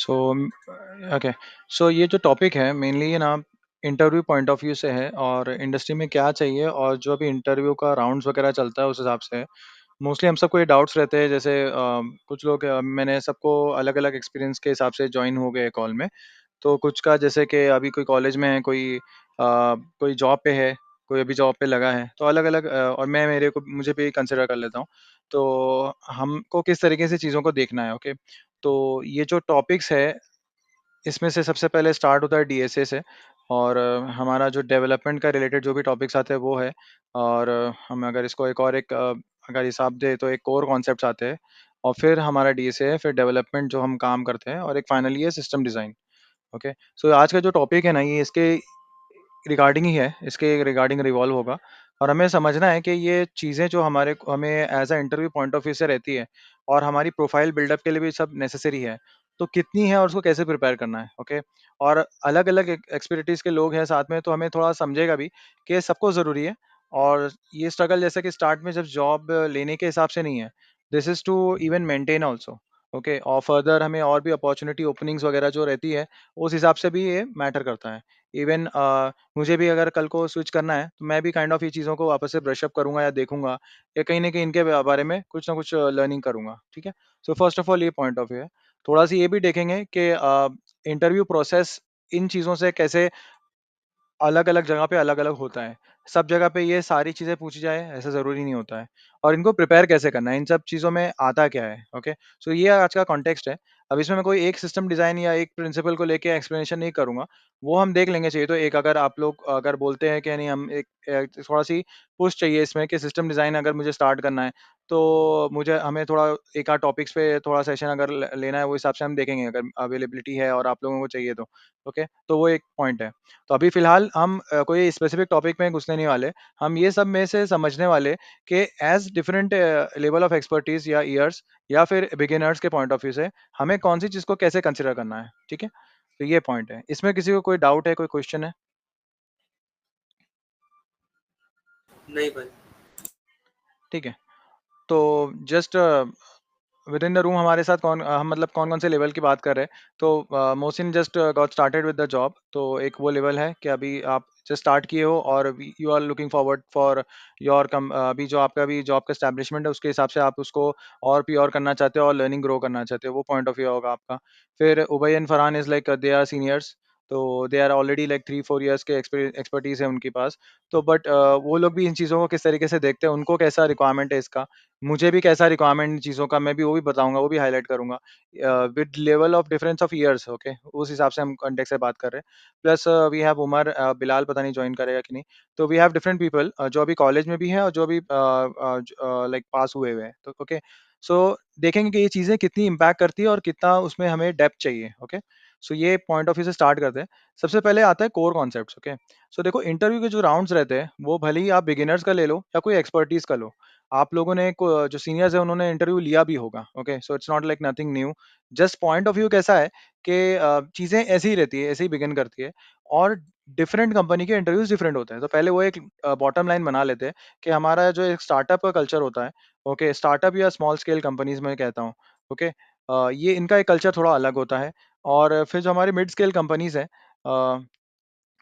So okay so ये जो topic है मेनली ये ना इंटरव्यू पॉइंट ऑफ व्यू से है और इंडस्ट्री में क्या चाहिए और जो भी इंटरव्यू का राउंड्स वगैरह चलता है उस हिसाब से है। मोस्टली हम सबको ये डाउट्स रहते हैं जैसे कुछ लोग मैंने सबको अलग अलग एक्सपीरियंस के हिसाब से ज्वाइन हो गए कॉल में। तो कुछ का जैसे कि अभी कोई कॉलेज में है, कोई जॉब पे है, कोई अभी जॉब पे लगा है, तो अलग अलग और मैं मेरे को मुझे भी कंसिडर कर लेता हूँ। तो हमको किस तरीके से चीज़ों को देखना है, ओके। तो ये जो टॉपिक्स है इसमें से सबसे पहले स्टार्ट होता है डीएसए से। और हमारा जो डेवलपमेंट का रिलेटेड जो भी टॉपिक्स आते हैं वो है। और हम अगर इसको अगर हिसाब दे तो एक कोर कॉन्सेप्ट्स आते हैं। और फिर हमारा डीएसए है, फिर डेवलपमेंट जो हम काम करते हैं, और एक फाइनली है सिस्टम डिज़ाइन। ओके। सो आज का जो टॉपिक है ना ये इसके रिगार्डिंग ही है, इसके रिगार्डिंग रिवॉल्व होगा। और हमें समझना है कि ये चीज़ें जो हमें as a interview point of view से रहती है और हमारी प्रोफाइल बिल्डअप के लिए भी सब नेसेसरी है, तो कितनी है और उसको कैसे प्रिपेयर करना है, ओके। और अलग अलग एक्सपर्टीज के लोग हैं साथ में, तो हमें थोड़ा समझेगा भी कि सबको ज़रूरी है। और ये स्ट्रगल जैसे कि स्टार्ट में जब जॉब लेने के हिसाब से नहीं है, this is to even maintain also. Okay. और फर्दर हमें और भी अपॉर्चुनिटी ओपनिंग्स वगैरह जो रहती है उस हिसाब से भी ये मैटर करता है। इवन मुझे भी अगर कल को स्विच करना है तो मैं भी काइंड ऑफ ये चीज़ों को वापस से ब्रश अप करूँगा या देखूँगा, या कहीं न कहीं इनके बारे में कुछ ना कुछ लर्निंग करूँगा, ठीक है? सो फर्स्ट ऑफ ऑल ये पॉइंट ऑफ व्यू है। थोड़ा-सा ये भी देखेंगे कि इंटरव्यू प्रोसेस इन चीज़ों से कैसे अलग-अलग जगह पे अलग-अलग होता है। सब जगह पे ये सारी चीज़ें पूछी जाए ऐसा ज़रूरी नहीं होता है। और इनको प्रिपेयर कैसे करना है, इन सब चीज़ों में आता क्या है, ओके। सो ये आज का कॉन्टेक्स्ट है। अब इसमें मैं कोई एक सिस्टम डिज़ाइन या एक प्रिंसिपल को लेके एक्सप्लेनेशन नहीं करूँगा। वो हम देख लेंगे, चाहिए तो एक अगर आप लोग अगर बोलते हैं कि नहीं हम थोड़ा-सी पुश चाहिए इसमें कि सिस्टम डिज़ाइन अगर मुझे स्टार्ट करना है, तो मुझे हमें थोड़ा एक आध टॉपिक्स पे थोड़ा सेशन अगर लेना है वो हिसाब से हम देखेंगे अगर अवेलेबिलिटी है और आप लोगों को चाहिए तो, ओके। तो वो एक पॉइंट है। तो अभी फ़िलहाल हम कोई स्पेसिफ़िक टॉपिक में घुसने नहीं वाले। हम ये सब में से समझने वाले कि as different level of expertise या ईयर्स या फिर बिगिनर्स के पॉइंट ऑफ व्यू से हमें कौन-सी चीज़ को कैसे कंसीडर करना है, ठीक है? तो ये पॉइंट है। इसमें किसी को कोई डाउट है, कोई क्वेश्चन है? नहीं भाई। ठीक है। तो just with in the room हमारे साथ हम मतलब कौन-कौन से लेवल की बात कर रहे हैं। तो Mohsin just got started with the job. तो एक वो लेवल है कि अभी आप जस्ट स्टार्ट किए हो और you are looking forward for अभी जो आपका अभी जॉब का एस्टैब्लिशमेंट है उसके हिसाब से आप उसको और भी और करना चाहते हो और लर्निंग ग्रो करना चाहते हो, वो पॉइंट ऑफ व्यू होगा आपका। फिर Ubai and Farhan is like they are seniors. तो they are already like 3-4 years के एक्सपर्टीज़ है उनके पास। तो बट वो लोग भी इन चीज़ों को किस तरीके से देखते हैं, उनको कैसा रिक्वायरमेंट है इसका, मुझे भी कैसा रिक्वायरमेंट इन चीज़ों का, मैं भी वो भी बताऊँगा, वो भी हाइलाइट करूँगा। With level of difference of years, okay, उस हिसाब से हम कॉन्टेक्स्ट से बात कर रहे हैं। Plus we have Umar, Bilal पता नहीं जॉइन करेगा कि नहीं। तो वी हैव डिफरेंट पीपल जो अभी कॉलेज में भी हैं और जो अभी लाइक पास हुए हुए हैं। तो ओके, सो देखेंगे कि ये चीज़ें कितनी इम्पैक्ट करती है और कितना उसमें हमें डेप्थ चाहिए, ओके। सो ये पॉइंट ऑफ व्यू से स्टार्ट करते हैं। सबसे पहले आता है कोर कॉन्सेप्ट्स, ओके। सो देखो इंटरव्यू के जो राउंड्स रहते हैं वो भले ही आप बिगिनर्स का ले लो या कोई एक्सपर्टीज़ का लो। आप लोगों ने जो सीनियर्स है उन्होंने इंटरव्यू लिया भी होगा, okay. So it's not like nothing new. Just point of view कैसा है कि चीज़ें ऐसी ही रहती है, ऐसे ही बिगिन करती है। और डिफरेंट कंपनी के इंटरव्यूज डिफरेंट होते हैं। तो पहले वो एक बॉटम लाइन बना लेते हैं कि हमारा जो एक स्टार्टअप का कल्चर होता है, ओके, स्टार्टअप या स्मॉल स्केल कंपनीज में कहता हूँ, ओके। ये इनका एक कल्चर थोड़ा अलग होता है। और फिर जो हमारी मिड स्केल कंपनीज है,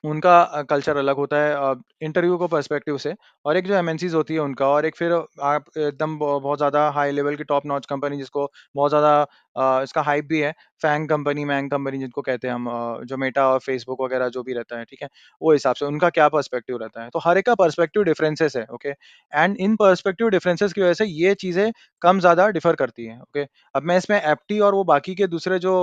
उनका कल्चर अलग होता है इंटरव्यू को पर्सपेक्टिव से। और एक जो एमएनसीज़ होती है उनका, और एक फिर आप एकदम बहुत ज़्यादा हाई लेवल की टॉप नॉच कंपनी जिसको बहुत ज़्यादा इसका हाइप भी है, फैंग कंपनी, मैंग कंपनी जिनको कहते हैं हम, जो मेटा और फेसबुक वगैरह जो भी रहता है, ठीक है? वो हिसाब से उनका क्या पर्सपेक्टिव रहता है। तो हर एक का पर्सपेक्टिव डिफरेंसेस है, okay? And in perspective differences की वजह से ये चीज़ें कम ज़्यादा डिफर करती हैं, ओके? अब मैं इसमें एप्टी और वो बाकी के दूसरे जो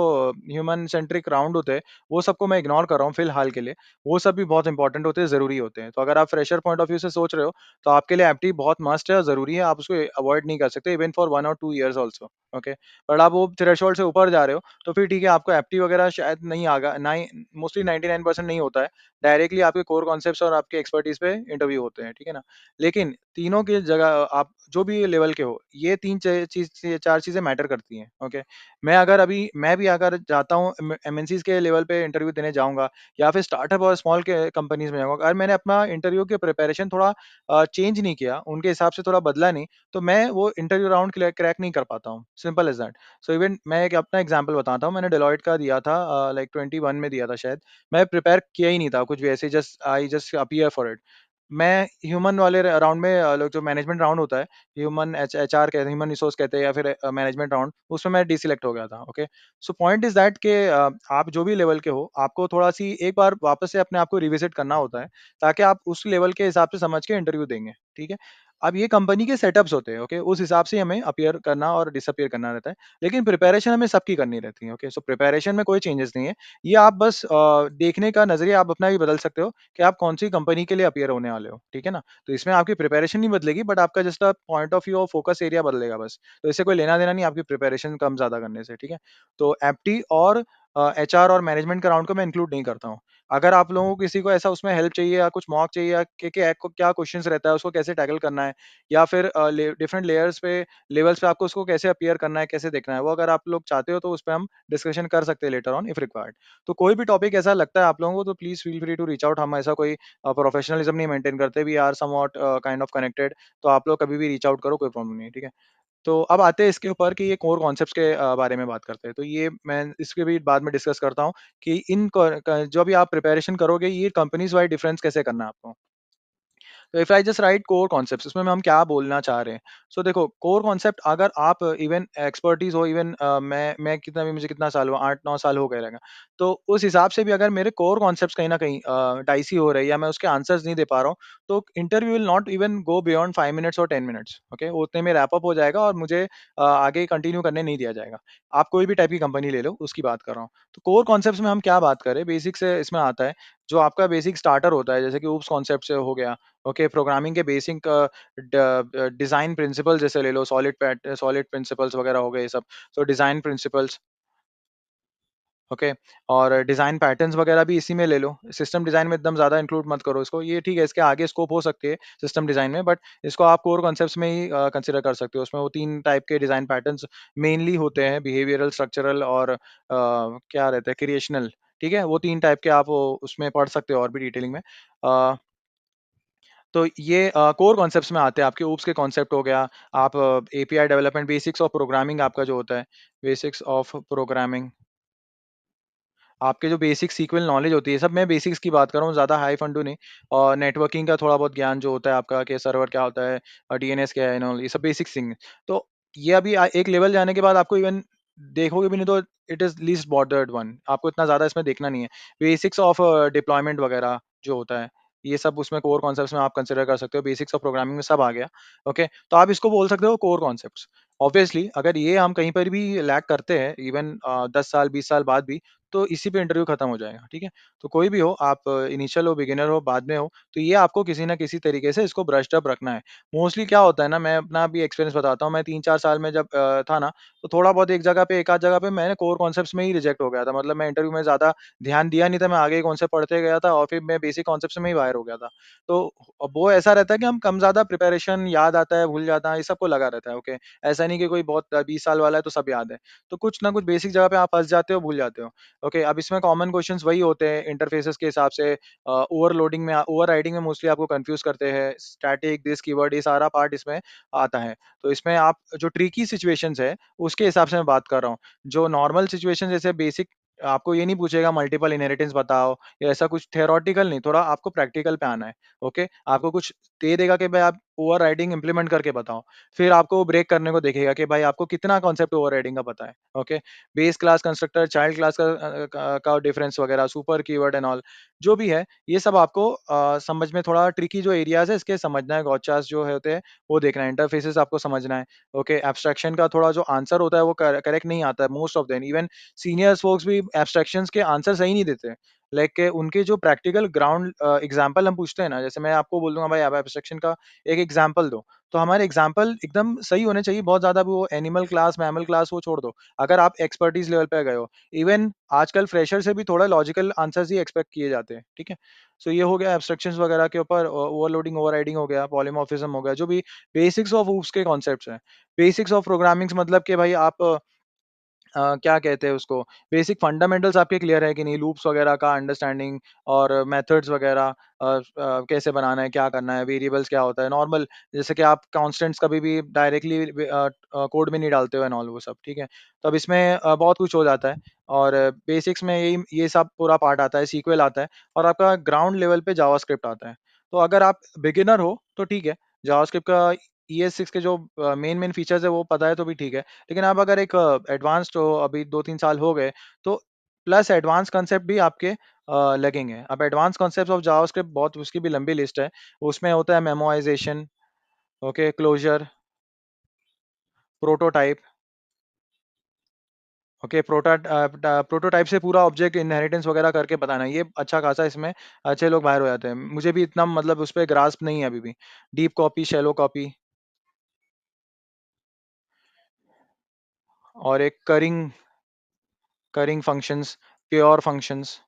ह्यूमन सेंट्रिक राउंड होते हैं, वो सबको मैं इग्नोर कर रहा हूँ फिलहाल के लिए। वो सब भी बहुत इंपॉर्टेंट होते हैं, ज़रूरी होते हैं। तो अगर आप फ्रेशर पॉइंट ऑफ व्यू से सोच रहे हो, तो आपके लिए एप्टी बहुत मस्ट है और ज़रूरी है, आप उसको अवॉइड नहीं कर सकते इवन फॉर 1 और 2 इयर्स ऑल्सो, ओके। बट आप वो थ्रेशोल्ड से ऊपर जा रहे हो, तो फिर ठीक है, आपको एप्टी वगैरह शायद नहीं आगा ना ही, मोस्टली 99% नहीं होता है। डायरेक्टली आपके कोर कॉन्सेप्ट्स और आपके एक्सपर्टीज़ पे इंटरव्यू होते हैं, ठीक है ना? लेकिन तीनों की जगह आप जो भी लेवल के हो, ये 3 चीज़ 4 चीज़ें मैटर करती हैं, ओके? मैं भी अगर जाता हूँ एमएनसीज़ के लेवल पे इंटरव्यू देने जाऊँगा या फिर स्टार्टअप और स्मॉल के कंपनीज़ में जाऊँगा, अगर मैंने अपना इंटरव्यू की प्रिपरेशन थोड़ा चेंज नहीं किया, उनके हिसाब से थोड़ा बदला नहीं, तो मैं वो इंटरव्यू राउंड क्रैक नहीं कर पाता हूँ, simple as that. So even मैं एक अपना एग्ज़ाम्पल बताता हूँ, मैंने डेलॉयट का दिया था लाइक 21 में दिया था शायद। मैं प्रिपेयर किया ही नहीं था कुछ भी ऐसे just I just appear for it. मैं ह्यूमन वाले राउंड में लोग जो मैनेजमेंट राउंड होता है, ह्यूमन एचआर कहते हैं, ह्यूमन रिसोर्स कहते हैं या फिर मैनेजमेंट राउंड, उसमें मैं डिसेलेक्ट हो गया था, okay? So point is that कि आप जो भी लेवल के हो, आपको थोड़ा-सी एक बार वापस से अपने आप को रिविज़िट करना होता है, ताकि आप उस लेवल के हिसाब से समझ के इंटरव्यू देंगे, ठीक है? अब ये कंपनी के सेटअप्स होते हैं, ओके? उस हिसाब से हमें अपीयर करना और डिसअपीयर करना रहता है, लेकिन प्रिपरेशन हमें सबकी करनी रहती है, ओके? सो प्रिपरेशन में कोई चेंजेस नहीं है। ये आप बस देखने का नज़रिया आप अपना भी बदल सकते हो कि आप कौन-सी कंपनी के लिए अपीयर होने वाले हो, ठीक है ना? तो इसमें आपकी प्रिपरेशन नहीं बदलेगी बट आपका जस्ट पॉइंट ऑफ व्यू और फोकस एरिया बदलेगा बस। तो इससे कोई लेना-देना नहीं आपकी प्रिपरेशन कम-ज़्यादा करने से, ठीक है? तो एप्टी और एचआर और मैनेजमेंट का राउंड को मैं इंक्लूड नहीं करता हूँ। अगर आप लोगों को किसी को ऐसा उसमें हेल्प चाहिए या कुछ मॉक चाहिए या कि क्या क्वेश्चंस रहता है, उसको कैसे टैकल करना है या फिर डिफरेंट लेयर्स पे लेवल्स पे आपको उसको कैसे अपीयर करना है, कैसे देखना है, वो अगर आप लोग चाहते हो तो उस पे हम डिस्कशन कर सकते हैं लेटर ऑन इफ रिक्वायर्ड। तो कोई भी टॉपिक ऐसा लगता है आप लोगों को तो please feel free to reach out. हम ऐसा कोई प्रोफेशनलिज्म नहीं मेंटेन करते। We are somewhat kind of connected. तो आप लोग कभी भी रीच आउट करो, कोई प्रॉब्लम नहीं है, ठीक है? तो अब आते हैं इसके ऊपर कि ये कोर कॉन्सेप्ट्स के बारे में बात करते हैं। तो ये मैं इसके भी बाद में डिस्कस करता हूँ कि इन क क जो भी आप प्रिपरेशन करोगे, ये कंपनीज़ वाइज़ डिफरेंस कैसे करना है आपको। तो if I just right core concepts, इसमें हम क्या बोलना चाह रहे हैं। सो देखो, कोर कॉन्सेप्ट अगर आप इवन एक्सपर्टीज हो, इवन मैं कितना भी मुझे कितना साल हुआ, 8-9 साल हो गए रहेगा, तो उस हिसाब से भी अगर मेरे कोर कॉन्सेप्ट्स कहीं ना कहीं डाइसी हो रहे हैं या मैं उसके आंसर्स नहीं दे पा रहा हूँ, तो interview will not even go beyond 5 minutes और 10 मिनट्स, ओके? उतने में रैप अप हो जाएगा और मुझे आगे कंटिन्यू करने नहीं दिया जाएगा। आप कोई भी टाइप की कंपनी ले लो, उसकी बात कर रहा हूँ। तो कोर कॉन्सेप्ट्स में हम क्या बात करें, बेसिक से इसमें आता है जो आपका बेसिक स्टार्टर होता है, जैसे कि ऊप्स कॉन्सेप्ट से हो गया, ओके? प्रोग्रामिंग के बेसिक डिजाइन प्रिंसिपल जैसे ले लो, सॉलिड प्रिंसिपल्स वगैरह हो गए ये सब। सो डिजाइन प्रिंसिपल्स, ओके? और डिजाइन पैटर्न्स वगैरह भी इसी में ले लो। सिस्टम डिजाइन में एकदम ज्यादा इंक्लूड मत करो इसको, ये ठीक है, इसके आगे स्कोप हो सकती है सिस्टम डिजाइन में, बट इसको आप कोर कॉन्सेप्ट्स में ही कंसिडर कर सकते हो। उसमें वो तीन टाइप के डिजाइन पैटर्न्स मेनली होते हैं, बिहेवियरल, स्ट्रक्चरल और क्या रहता है, क्रिएशनल, ठीक है? वो तीन टाइप के आप उसमें पढ़ सकते हो और भी डिटेलिंग में। तो ये कोर कॉन्सेप्ट्स में आते हैं, आपके ऊप्स के कॉन्सेप्ट हो गया, आप API development, basics of programming आपका जो होता है, बेसिक्स ऑफ प्रोग्रामिंग, आपके जो बेसिक सीक्वल नॉलेज होती है, सब मैं बेसिक्स की बात कर रहा हूँ, ज़्यादा हाई फंडू नहीं। और नेटवर्किंग का थोड़ा बहुत ज्ञान जो होता है आपका, कि सर्वर क्या होता है, डीएनएस क्या है एंड ऑल, ये सब बेसिक थिंग। तो ये अभी एक लेवल जाने के बाद आपको इवन देखोगे भी नहीं तो it is least bordered one, आपको इतना ज़्यादा इसमें देखना नहीं है। बेसिक्स ऑफ डिप्लॉयमेंट वगैरह जो होता है, ये सब उसमें कोर कॉन्सेप्ट्स में आप कंसिडर कर सकते हो, बेसिक्स ऑफ प्रोग्रामिंग में सब आ गया, ओके? तो आप इसको बोल सकते हो कोर कॉन्सेप्ट्स। ऑब्वियसली अगर ये हम कहीं पर भी लैक करते हैं, इवन 10 साल 20 साल बाद भी, तो इसी पे इंटरव्यू खत्म हो जाएगा, ठीक है? तो कोई भी हो, आप इनिशियल हो, बिगिनर हो, बाद में हो, तो ये आपको किसी न किसी तरीके से इसको ब्रश्ड अप रखना है। मोस्टली क्या होता है ना, मैं अपना भी एक्सपीरियंस बताता हूँ, मैं 3-4 साल में जब था ना, तो थोड़ा बहुत एक जगह पे, एक आध जगह पे मैंने कोर कॉन्सेप्ट्स में ही रिजेक्ट हो गया था। मतलब मैं इंटरव्यू में ज़्यादा ध्यान दिया नहीं था, मैं आगे कॉन्सेप्ट पढ़ते गया था और फिर मैं बेसिक कॉन्सेप्ट में ही बाहर हो गया था। तो अब वो ऐसा रहता है कि हम कम ज़्यादा प्रिपरेशन, याद आता है, भूल जाता है, ये सबको लगा रहता है, ओके? ऐसा नहीं कि कोई बहुत 20 साल वाला है तो सब याद है। तो कुछ ना कुछ बेसिक जगह पे आप फँस जाते हो, भूल जाते हो। ओके, अब इसमें कॉमन क्वेश्चंस वही होते हैं इंटरफेसेस के हिसाब से। ओवरलोडिंग में, ओवरराइडिंग में मोस्टली आपको कंफ्यूज करते हैं, स्टैटिक, दिस कीवर्ड, ये सारा पार्ट इसमें आता है। तो इसमें आप जो ट्रिकी सिचुएशंस है उसके हिसाब से मैं बात कर रहा हूँ। जो नॉर्मल सिचुएशन जैसे बेसिक, आपको ये नहीं पूछेगा मल्टीपल इनहेरिटेंस बताओ या ऐसा कुछ थियोरेटिकल नहीं, थोड़ा आपको प्रैक्टिकल पे आना है। ओके, आपको कुछ दे देगा कि भाई आप ओवरराइडिंग इंप्लीमेंट करके बताओ, फिर आपको ब्रेक करने को देखेगा कि भाई आपको कितना कॉन्सेप्ट ओवरराइडिंग का पता है। Okay, base class constructor, child class का डिफरेंस वगैरह, सुपर कीवर्ड एंड ऑल, जो भी है, ये सब आपको समझ में, थोड़ा ट्रिकी जो एरियाज है इसके समझना है, गॉचास जो है होते हैं वो देखना है, इंटरफेसेस आपको समझना है। ओके, एब्स्ट्रैक्शन का थोड़ा जो आंसर होता है वो करेक्ट नहीं आता है most of them, even seniors folks भी एब्स्ट्रैक्शंस के आंसर सही नहीं देते। लाइक उनके जो प्रैक्टिकल ग्राउंड एग्जांपल हम पूछते हैं ना, जैसे मैं आपको बोल दूंगा भाई आप एब्स्ट्रक्शन का एक एग्जांपल दो, तो हमारे एग्जांपल एकदम सही होने चाहिए, बहुत ज्यादा भी वो एनिमल क्लास मैमल क्लास वो छोड़ दो। अगर आप एक्सपर्टीज लेवल पे गए हो, इवन आजकल फ्रेशर से भी थोड़ा लॉजिकल आंसर्स ही एक्सपेक्ट किए जाते हैं, ठीक है। सो ये हो गया एब्स्ट्रक्शंस वगैरह के ऊपर, ओवरलोडिंग ओवरराइडिंग हो गया, पॉलीमॉर्फिज्म हो गया, जो भी बेसिक्स ऑफ ऊप्स के कॉन्सेप्ट्स हैं। बेसिक्स ऑफ प्रोग्रामिंग मतलब कि भाई आप क्या कहते हैं उसको, बेसिक फंडामेंटल्स आपके क्लियर है कि नहीं, लूप्स वगैरह का अंडरस्टैंडिंग और मेथड्स वगैरह कैसे बनाना है, क्या करना है, वेरिएबल्स क्या होता है, नॉर्मल जैसे कि आप कांस्टेंट्स कभी भी डायरेक्टली कोड में नहीं डालते हो एंड ऑल वो सब, ठीक है। तो अब इसमें बहुत कुछ हो जाता है, और बेसिक्स में यही ये सब पूरा पार्ट आता है, सीक्वल आता है, और आपका ग्राउंड लेवल पे जावास्क्रिप्ट आता है। तो अगर आप बिगिनर हो तो ठीक है, जावास्क्रिप्ट का ES6 के जो मेन मेन फीचर्स है वो पता है तो भी ठीक है। लेकिन आप अगर एक एडवांस्ड हो, अभी 2-3 साल हो गए, तो प्लस एडवांस कॉन्सेप्ट भी आपके लगेंगे। अब एडवांस कॉन्सेप्ट्स ऑफ जावास्क्रिप्ट बहुत, उसकी भी लंबी लिस्ट है। उसमें होता है memoization, okay, closure, prototype, okay, prototype से पूरा ऑब्जेक्ट इनहेरिटेंस वगैरह करके बताना, ये अच्छा खासा इसमें अच्छे लोग बाहर हो जाते हैं। मुझे भी इतना मतलब उस पर ग्रास्प नहीं है अभी भी। डीप कॉपी, शैलो कॉपी, और एक currying, currying functions, pure functions,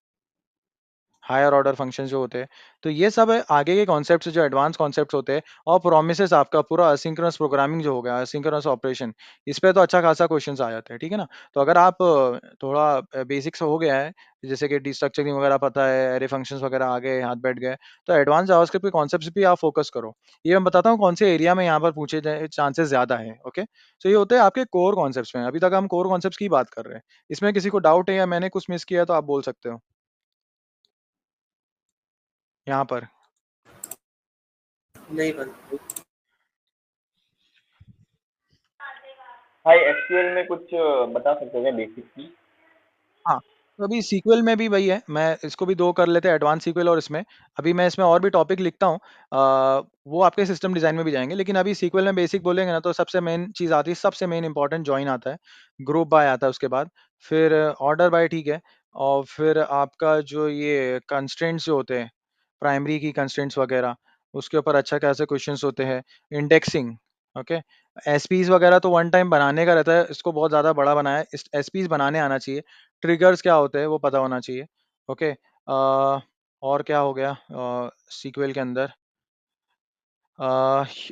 higher order functions जो होते हैं। तो ये सब है आगे के कॉन्सेप्ट्स जो एडवांस कॉन्सेप्ट्स होते हैं। और प्रोमिसेस, आपका पूरा असिंक्रोनस प्रोग्रामिंग जो हो गया, असिंक्रोनस ऑपरेशन, इस पे तो अच्छा खासा क्वेश्चंस आ जाते हैं, ठीक है ना। तो अगर आप थोड़ा बेसिक्स हो गया है, जैसे कि डिस्ट्रक्चरिंग वगैरह पता है, एरे फंक्शंस वगैरह आ गए, हाथ बैठ गए, तो एडवांस जावास्क्रिप्ट के कॉन्सेप्ट्स भी आप फोकस करो। ये मैं बताता हूँ कौन से एरिया में यहाँ पर पूछे जाए चांसेस ज्यादा है, ओके। तो ये होते हैं आपके कोर कॉन्सेप्ट्स में। अभी तक हम कोर कॉन्सेप्ट्स की बात कर रहे हैं। इसमें किसी को डाउट है या मैंने कुछ मिस किया तो आप बोल सकते हो यहाँ पर। नहीं भाई। भाई एसक्यूएल में कुछ बता सकते हो क्या बेसिक की? हाँ, तो अभी सीक्वल में भी वही है, मैं इसको भी दो कर लेते हैं, एडवांस सीक्वल और इसमें। अभी मैं इसमें और भी टॉपिक लिखता हूँ, वो आपके सिस्टम डिजाइन में भी जाएंगे, लेकिन अभी सीक्वल में बेसिक बोलेंगे ना तो सबसे मेन चीज आती है, सबसे मेन इंपॉर्टेंट जॉइन आता है, ग्रुप बाय आता है उसके बाद, फिर ऑर्डर बाय, ठीक है। और फिर आपका जो ये कंस्ट्रेंट्स जो होते हैं, प्राइमरी की कंस्ट्रेंट्स वगैरह, उसके ऊपर अच्छा खासे क्वेश्चंस होते हैं। Indexing, okay. एसपीज वगैरह तो वन टाइम बनाने का रहता है, इसको बहुत ज्यादा बड़ा बनाया है, इस एसपीज बनाने आना चाहिए। ट्रिगर्स क्या होते हैं वो पता होना चाहिए, ओके। और क्या हो गया सीक्वल के अंदर,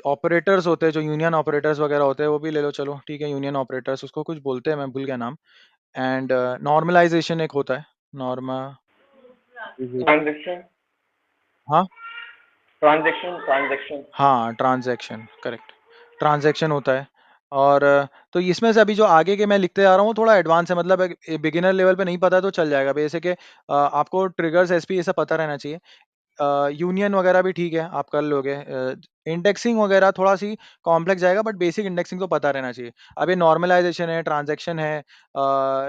ऑपरेटर्स होते हैं जो यूनियन ऑपरेटर्स वगैरह होते हैं, वो भी ले लो, चलो ठीक है, यूनियन ऑपरेटर्स उसको कुछ बोलते हैं, मैं भूल गया नाम। एंड नॉर्मलाइजेशन एक होता है, नॉर्मा, ट्रांजेक्शन, हाँ ट्रांजेक्शन, ट्रांजेक्शन। हाँ, ट्रांजैक्शन, करेक्ट, ट्रांजैक्शन होता है। और तो इसमें से अभी जो आगे के मैं लिखते जा रहा हूँ थोड़ा एडवांस है, मतलब बिगिनर लेवल पे नहीं पता है तो चल जाएगा, बेसिक है। आपको ट्रिगर्स एसपी ये सब पता रहना चाहिए। यूनियन वगैरह भी ठीक है, आप कर लोगे। इंडेक्सिंग वगैरह थोड़ा सी कॉम्प्लेक्स जाएगा, बट बेसिक इंडेक्सिंग तो पता रहना चाहिए। अब ये नॉर्मलाइजेशन है, ट्रांजैक्शन है,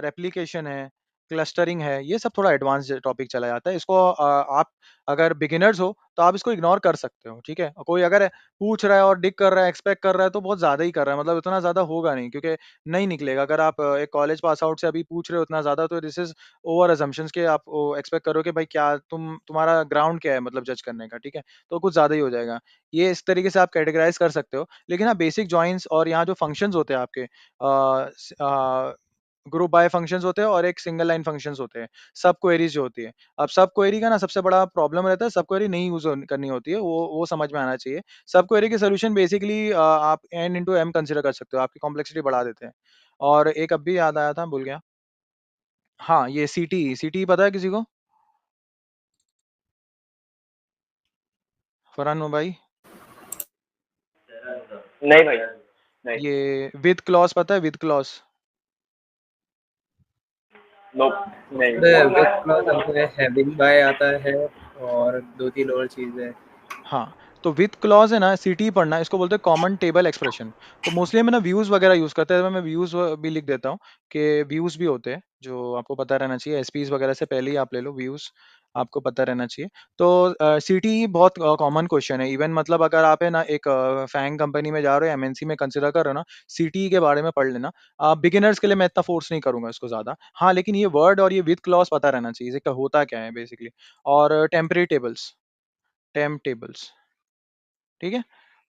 रेप्लिकेशन है, क्लस्टरिंग है, ये सब थोड़ा एडवांस टॉपिक चला जाता है। इसको आप अगर बिगिनर्स हो तो आप इसको इग्नोर कर सकते हो, ठीक है। और कोई अगर पूछ रहा है और डिग कर रहा है, एक्सपेक्ट कर रहा है, तो बहुत ज्यादा ही कर रहा है, मतलब इतना ज्यादा होगा नहीं, क्योंकि नहीं निकलेगा। अगर आप एक कॉलेज पास आउट से अभी पूछ रहे हो इतना ज्यादा, तो दिस इज ओवर अजम्पशंस के आप एक्सपेक्ट करो कि भाई क्या तुम्हारा ग्राउंड क्या है, मतलब जज करने का, ठीक है। तो कुछ ज्यादा ही हो जाएगा। ये इस तरीके से आप कैटेगराइज कर सकते हो। लेकिन हाँ, बेसिक जॉइंस और यहाँ जो फंक्शंस होते हैं आपके, ग्रुप बाय फंक्शंस होते हैं और एक सिंगल लाइन फंक्शंस होते हैं, सब क्वेरीज जो होती है। अब सब क्वेरी का ना सबसे बड़ा प्रॉब्लम रहता है, सब क्वेरी नहीं यूज करनी होती है, वो समझ में आना चाहिए। सब क्वेरी के सोल्यूशन बेसिकली आप एन इंटू एम कंसिडर कर सकते हो, आपकी कॉम्प्लेक्सिटी बढ़ा देते हैं। और एक अब भी याद आया था, भूल गया। हाँ, ये सीटी, सीटी पता है किसी को, फरहान भाई? नहीं भाई, नहीं। ये विद क्लॉज पता है, विद क्लॉज? नो, नहीं। सर विद क्लॉज हमको हैविंग बाय आता है और दो तीन और चीजें। हाँ, तो विथ क्लॉज है ना, सीटी पढ़ना, इसको बोलते हैं कॉमन टेबल एक्सप्रेशन। तो मोस्टली हम ना व्यूज वगैरह यूज करते हैं, तो मैं व्यूज भी लिख देता हूँ कि व्यूज भी होते हैं, जो आपको पता रहना चाहिए। एसपीज वगैरह से पहले ही आप ले लो, व्यूज आपको पता रहना चाहिए। तो सीटी बहुत कॉमन क्वेश्चन है। इवन मतलब अगर आप है ना एक फैंग कंपनी में जा रहे हो, एमएनसी में कंसिडर कर रहे हो ना, सीटी के बारे में पढ़ लेना। बिगिनर्स के लिए मैं इतना फोर्स नहीं करूंगा इसको ज्यादा। हाँ, लेकिन ये वर्ड और ये विथ क्लॉज पता रहना चाहिए, इसका होता क्या है बेसिकली। और टेम्परेरी टेबल्स, टेम्प टेबल्स, ठीक है।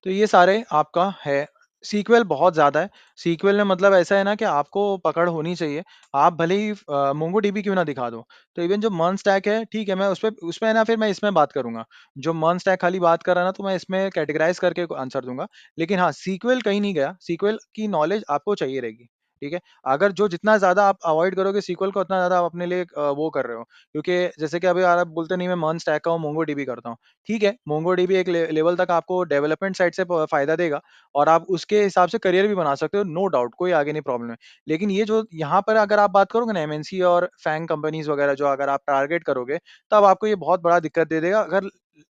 तो ये सारे आपका है। सीक्वल बहुत ज्यादा है। सीक्वल में मतलब ऐसा है ना कि आपको पकड़ होनी चाहिए। आप भले ही मोंगो डीबी क्यों ना दिखा दो। तो इवन जो मर्न स्टैक है, ठीक है, मैं उसमें ना फिर मैं इसमें बात करूंगा। जो मर्न स्टैक खाली बात कर रहा ना, तो मैं इसमें कैटेगराइज करके आंसर दूंगा। लेकिन हाँ, सीक्वल कहीं नहीं गया, सीक्वल की नॉलेज आपको चाहिए रहेगी। ठीक है। अगर जो जितना ज्यादा आप अवॉइड करोगे सीक्वल को, उतना ज्यादा आप अपने लिए वो कर रहे हो। क्योंकि जैसे कि अभी आप बोलते नहीं मैं मर्न स्टैक का हूँ, मोंगो डीबी करता हूँ। ठीक है, मोंगोडीबी एक लेवल तक आपको डेवलपमेंट साइड से फायदा देगा, और आप उसके हिसाब से करियर भी बना सकते हो, नो डाउट, कोई आगे नहीं प्रॉब्लम है। लेकिन ये जो यहाँ पर अगर आप बात करोगे ना, एमएनसी और फैंग कंपनीज वगैरह जो अगर आप टारगेट करोगे, तब आपको ये बहुत बड़ा दिक्कत दे देगा। अगर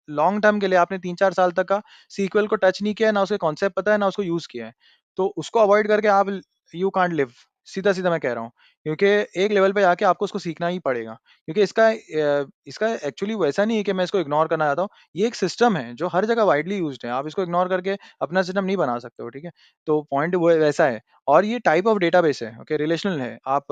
लॉन्ग टर्म के लिए आपने 3-4 साल तक का सीक्वल को टच नहीं किया है, ना उसके कॉन्सेप्ट पता है, ना उसको यूज किया है, तो उसको अवॉइड करके आप यू कांट लिव। सीधा सीधा मैं कह रहा हूँ। क्योंकि एक लेवल पे जाके आपको उसको सीखना ही पड़ेगा। क्योंकि इसका एक्चुअली वैसा नहीं है कि मैं इसको इग्नोर करना चाहता हूँ। ये एक सिस्टम है जो हर जगह वाइडली यूज्ड है, आप इसको इग्नोर करके अपना सिस्टम नहीं बना सकते हो। ठीक है। तो पॉइंट वो वैसा है। और ये टाइप ऑफ डेटाबेस है, ओके, रिलेशनल है। आप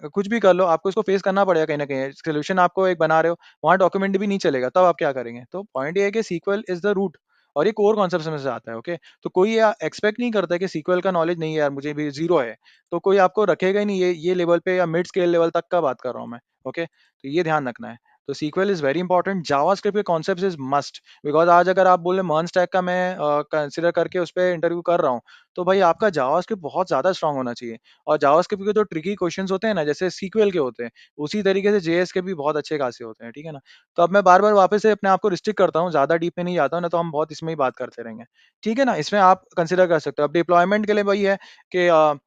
कुछ भी कर लो, आपको इसको फेस करना पड़ेगा कहीं ना कहीं। सोल्यूशन आपको एक बना रहे हो, वहाँ डॉक्यूमेंट भी नहीं चलेगा, तब आप क्या करेंगे। तो पॉइंट ये है कि सीक्वल इज द रूट, और ये कोर कॉन्सेप्ट में से आता है। ओके। तो कोई एक्सपेक्ट नहीं करता कि सीक्वल का नॉलेज नहीं है यार, मुझे भी जीरो है, तो कोई आपको रखेगा ही नहीं ये लेवल पे, या मिड स्केल लेवल तक का बात कर रहा हूँ मैं। ओके। तो ये ध्यान रखना है। तो sequel is very important. JavaScript के कॉन्सेप्ट इज मस्ट। बिकॉज आज अगर आप बोले मर्न स्टैक का मैं कंसिडर करके उस पर इंटरव्यू कर रहा हूँ, तो भाई आपका जावास्क्रिप्ट बहुत ज्यादा स्ट्रांग होना चाहिए। और जावास्क्रिप्ट के जो ट्रिकी क्वेश्चंस होते हैं ना, जैसे सीक्वल के होते हैं, उसी तरीके से जेएस के भी बहुत अच्छे खासे होते हैं। ठीक है ना। तो अब मैं बार बार वापस से अपने आप को रिस्ट्रिक्ट करता हूँ, ज्यादा डीप में नहीं जाता हूँ, ना तो हम बहुत इसमें ही बात करते रहेंगे। ठीक है ना। इसमें आप कंसिडर कर सकते हो। अब डिप्लॉयमेंट के लिए वही है कि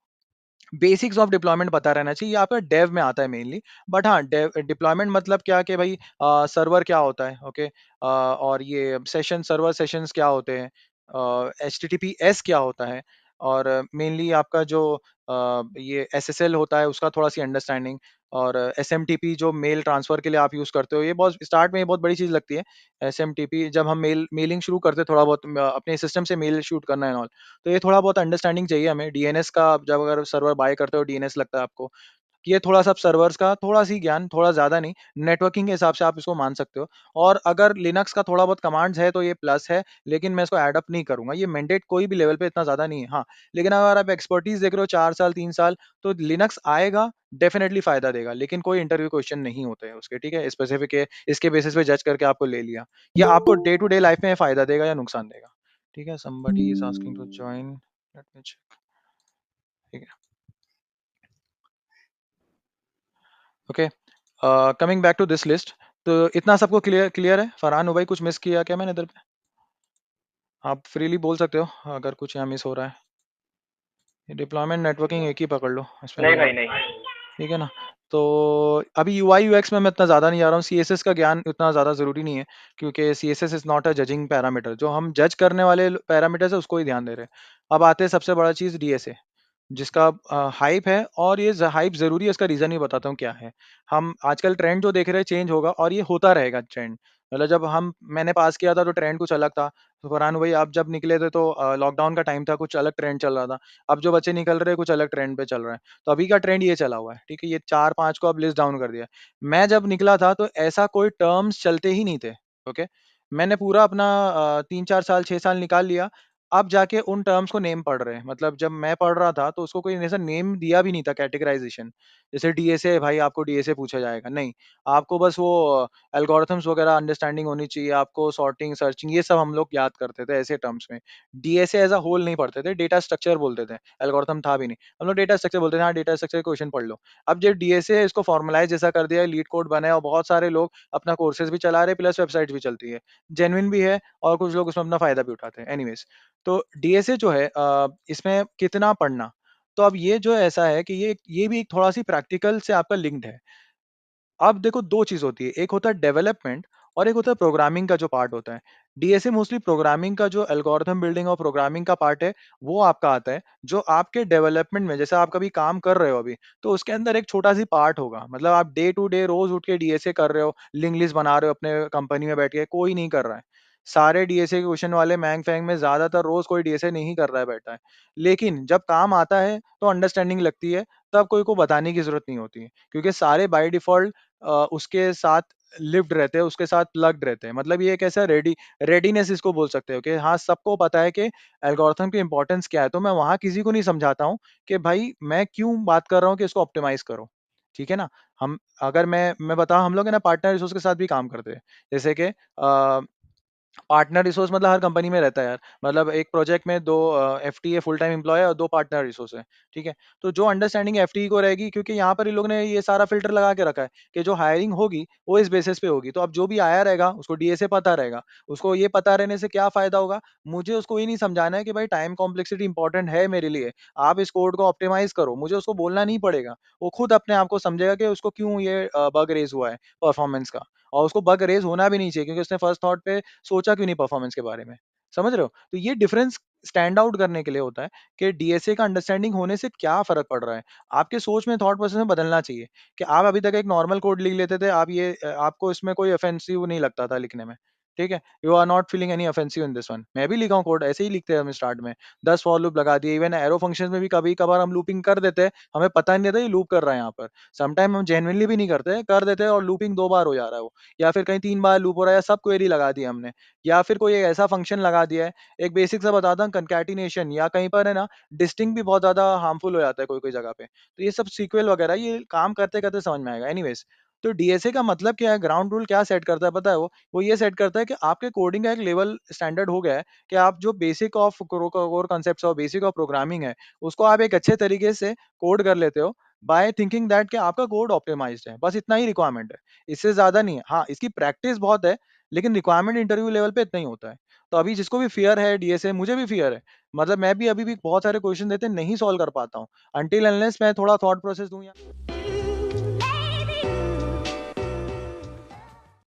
बेसिक्स ऑफ डिप्लॉयमेंट पता रहना चाहिए। ये आपका डेव में आता है मेनली। बट हाँ, डिप्लॉयमेंट मतलब क्या कि भाई सर्वर क्या होता है, ओके, और ये सेशन, सर्वर सेशंस क्या होते हैं, H T T P S क्या होता है, और मेनली आपका जो ये एस एस एल होता है उसका थोड़ा सी अंडरस्टैंडिंग, और एस एम टी पी जो मेल ट्रांसफर के लिए आप यूज करते हो, ये बहुत स्टार्ट में ये बहुत बड़ी चीज लगती है। एस एम टी पी जब हम मेलिंग शुरू करते हैं, थोड़ा बहुत अपने सिस्टम से मेल शूट करना है, तो ये थोड़ा बहुत अंडरस्टैंडिंग चाहिए हमें। डीएनएस का जब अगर सर्वर बाय करते हो, डीएनएस लगता है आपको, कि ये थोड़ा सा सर्वर्स का थोड़ा सी ज्ञान, थोड़ा ज्यादा नहीं, नेटवर्किंग के हिसाब से आप इसको मान सकते हो। और अगर लिनक्स का थोड़ा बहुत कमांड्स है तो ये प्लस है, लेकिन मैं इसको ऐड अप नहीं करूंगा। ये मैंडेट कोई भी लेवल पे इतना ज्यादा नहीं है। हाँ, लेकिन अगर आप एक्सपर्टीज देख रहे हो 4 साल 3 साल, तो लिनक्स आएगा, डेफिनेटली फायदा देगा। लेकिन कोई इंटरव्यू क्वेश्चन नहीं होते हैं उसके, ठीक है, स्पेसिफिक है, इसके बेसिस पे जज करके आपको ले लिया। ये आपको डे टू डे लाइफ में फायदा देगा या नुकसान देगा। ठीक है। somebody is asking to join, let me check। ठीक है। Okay. Coming back to this list. तो इतना सबको क्लियर क्लियर है। फरहान हो भाई, कुछ मिस किया क्या मैंने इधर पे? आप फ्रीली बोल सकते हो अगर कुछ यहाँ मिस हो रहा है। डिप्लॉयमेंट नेटवर्किंग एक ही पकड़ लो, इसमें नहीं थोड़ा, भाई नहीं। ठीक है ना। तो अभी यूआई यूएक्स में मैं इतना ज़्यादा नहीं जा रहा हूँ। सीएसएस का ज्ञान उतना ज़्यादा ज़रूरी नहीं है, क्योंकि CSS is not a judging parameter. जो हम जज करने वाले पैरामीटर्स है उसको ही ध्यान दे रहे हैं। अब आते हैं सबसे बड़ा चीज़, डीएसए, जिसका हाइप है। और ये हाइप जरूरी है, इसका रीजन ही बताता हूँ क्या है। हम आजकल ट्रेंड जो देख रहे हैं चेंज होगा, और ये होता रहेगा ट्रेंड। मतलब जब हम मैंने पास किया था तो ट्रेंड कुछ अलग था। तो फरहान भाई आप जब निकले थे तो लॉकडाउन का टाइम था, कुछ अलग ट्रेंड चल रहा था। अब जो बच्चे निकल रहे हैं कुछ अलग ट्रेंड पे चल रहा है। तो अभी का ट्रेंड ये चला हुआ है। ठीक है। ये 4-5 को अब लिस्ट डाउन कर दिया। मैं जब निकला था तो ऐसा कोई टर्म्स चलते ही नहीं थे। ओके। मैंने पूरा अपना 3-4 साल 6 साल निकाल लिया। अब जाके उन टर्म्स को नेम पढ़ रहे हैं। मतलब जब मैं पढ़ रहा था तो उसको कोई ऐसा नेम दिया भी नहीं था, कैटेगराइजेशन। जैसे डीएसए, भाई आपको डीएसए पूछा जाएगा नहीं। आपको बस वो एल्गोरिथम्स वगैरह अंडरस्टैंडिंग होनी चाहिए, आपको सॉर्टिंग सर्चिंग ये सब हम लोग याद करते थे ऐसे टर्म्स में। डीएसए एज अ होल नहीं पढ़ते थे, डेटा स्ट्रक्चर बोलते थे, एल्गोरिथम था भी नहीं। हम लोग डेटा स्ट्रक्चर बोलते थे, हाँ डेटा स्ट्रक्चर क्वेश्चन पढ़ लो। अब जो डीएसए है इसको फॉर्मलाइज जैसा कर दिया है, लीड कोड बना है, और बहुत सारे लोग अपना कोर्सेज भी चला रहे हैं, प्लस वेबसाइट भी चलती है, जेन्युइन भी है, और कुछ लोग उसमें अपना फायदा भी उठाते हैं। एनीवेज, तो डीएसए जो है इसमें कितना पढ़ना। तो अब ये जो ऐसा है कि ये भी एक थोड़ा सी प्रैक्टिकल से आपका लिंक्ड है। अब देखो दो चीज होती है, एक होता है डेवलपमेंट, और एक होता है प्रोग्रामिंग का जो पार्ट होता है। डीएसए मोस्टली प्रोग्रामिंग का जो एल्गोरिथम बिल्डिंग और प्रोग्रामिंग का पार्ट है, वो आपका आता है, जो आपके डेवलपमेंट में जैसे आप कभी काम कर रहे हो अभी, तो उसके अंदर एक छोटा-सी पार्ट होगा। मतलब आप डे टू डे रोज़ उठ के डीएसए कर रहे हो, लिंक लिस्ट बना रहे हो अपने कंपनी में बैठ के, कोई नहीं कर रहा है। सारे डीएसए के क्वेश्चन वाले मैंग-फैंग में ज़्यादातर रोज़ कोई डीएसए नहीं कर रहा है बैठा है। लेकिन जब काम आता है, तो अंडरस्टैंडिंग लगती है, तब कोई को बताने की ज़रूरत नहीं होती है। क्योंकि सारे बाय डिफ़ॉल्ट उसके साथ लिव्ड रहते हैं, उसके साथ प्लग्ड रहते हैं। मतलब ये एक ऐसा रेडीनेस इसको बोल सकते हो कि हाँ, सबको पता है कि एल्गोरिथम की इम्पोर्टेंस क्या है। तो मैं वहाँ किसी को नहीं समझाता हूँ कि भाई मैं क्यों बात कर रहा हूँ कि इसको ऑप्टिमाइज़ करो। ठीक है ना? हम अगर मैं बताऊँ हम लोग है ना पार्टनर रिसोर्स के साथ भी काम करते हैं। जैसे कि पार्टनर रिसोर्स मतलब हर कंपनी में रहता है यार। मतलब एक प्रोजेक्ट में 2 एफटीए फुल टाइम एम्प्लॉयी है और 2 पार्टनर रिसोर्स है, ठीक है? तो जो अंडरस्टैंडिंग एफटीई को रहेगी क्योंकि यहाँ पर इन लोगों ने ये सारा फ़िल्टर लगा के रखा है कि जो हायरिंग होगी, वो इस बेसिस पे होगी। तो अब जो भी आया रहेगा, उसको डीएसए पता रहेगा। उसको ये पता रहने से क्या फ़ायदा होगा? मुझे उसको ये नहीं समझाना है कि भाई टाइम कॉम्प्लेक्सिटी इंपॉर्टेंट है मेरे लिए। आप इस कोड को ऑप्टिमाइज़ करो, मुझे उसको बोलना नहीं पड़ेगा। वो खुद अपने आप को समझेगा कि उसको क्यों ये बग रेज़ हुआ है परफ़ॉर्मेंस का। और उसको बग रेज़ होना भी नहीं चाहिए क्योंकि उसने फर्स्ट थॉट पे सोचा क्यों नहीं परफॉर्मेंस के बारे में, समझ रहे हो? तो ये डिफरेंस स्टैंड आउट करने के लिए होता है कि डीएसए का अंडरस्टैंडिंग होने से क्या फ़र्क पड़ रहा है। आपके सोच में थॉट प्रोसेस में बदलना चाहिए कि आप अभी तक एक नॉर्मल कोड लिख लेते थे, आप ये आपको इसमें कोई ऑफेंसिव नहीं लगता था लिखने में, ठीक है? You are not feeling any offensive in this one. मैं भी लिखा हूँ कोड, ऐसे ही लिखते हैं हम स्टार्ट में, 10 फॉर लूप लगा दिए, इवन एरो फंक्शंस में भी कभी-कभार हम लूपिंग कर देते हैं, हमें पता नहीं रहता ये लूप कर रहा है यहाँ पर। समटाइम हम जेनुइनली भी नहीं करते, कर देते हैं और लूपिंग 2 बार हो जा रहा है वो। या फिर कहीं 3 बार लूप हो रहा है या सब क्वेरी लगा दी हमने या फिर कोई एक ऐसा फंक्शन लगा दिया है। एक बेसिक सा बताता हूँ कंकैटिनेशन या कहीं पर है ना डिस्टिंग भी बहुत ज़्यादा हार्मफुल हो जाता है कोई-कोई जगह पे। तो ये सब सीक्वल वगैरह ये काम करते-करते समझ में आएगा। एनीवेज़ तो डीएसए का मतलब क्या है, ग्राउंड रूल क्या सेट करता है पता है वो? वो ये सेट करता है कि आपके कोडिंग का एक लेवल स्टैंडर्ड हो गया है कि आप जो बेसिक ऑफ कोर कांसेप्ट्स और बेसिक ऑफ प्रोग्रामिंग है, उसको आप एक अच्छे तरीके से कोड कर लेते हो बाय थिंकिंग दैट कि आपका कोड ऑप्टिमाइज्ड है। बस इतना ही रिक्वायरमेंट है। इससे ज़्यादा नहीं है। हाँ, इसकी प्रैक्टिस बहुत है, लेकिन रिक्वायरमेंट इंटरव्यू लेवल पे इतना ही होता है। तो अभी जिसको भी फ़ियर है डीएसए मुझे भी फ़ियर है। मतलब मैं भी अभी भी बहुत सारे क्वेश्चन देते नहीं सॉल्व कर पाता हूँ। अनटिल अनलेस मैं थोड़ा थॉट प्रोसेस दूँ या